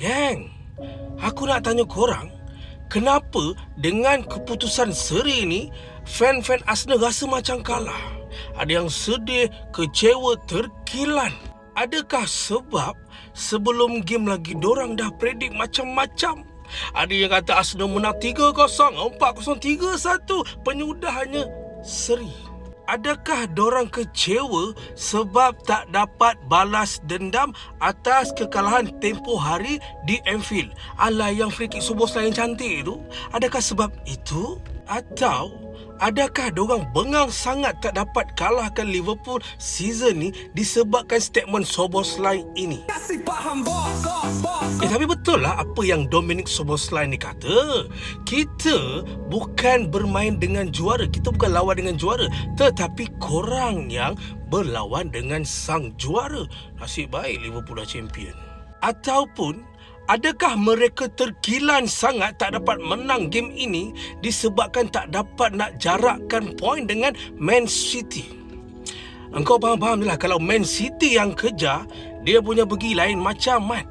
Geng, aku nak tanya korang, kenapa dengan keputusan seri ni, fan-fan Arsenal rasa macam kalah? Ada yang sedih, kecewa, terkilan. Adakah sebab sebelum game lagi dorang dah predik macam-macam? Ada yang kata Arsenal menang 3-0, 4-0, 3-1, penyudahannya seri. Adakah dorang kecewa sebab tak dapat balas dendam atas kekalahan tempoh hari di Anfield? Alah, yang free kick Szoboszlai yang cantik tu. Adakah sebab itu? Atau adakah dorang bengang sangat tak dapat kalahkan Liverpool season ni disebabkan statement Szoboszlai ini? Tapi betul lah apa yang Dominic Szoboszlai ni kata. Kita bukan bermain dengan juara, kita bukan lawan dengan juara, tetapi korang yang berlawan dengan sang juara. Nasib baik Liverpool dah champion. Ataupun adakah mereka terkilan sangat tak dapat menang game ini disebabkan tak dapat nak jarakkan poin dengan Man City? Engkau faham-faham je lah, kalau Man City yang kejar, dia punya pergi lain macam, Mat.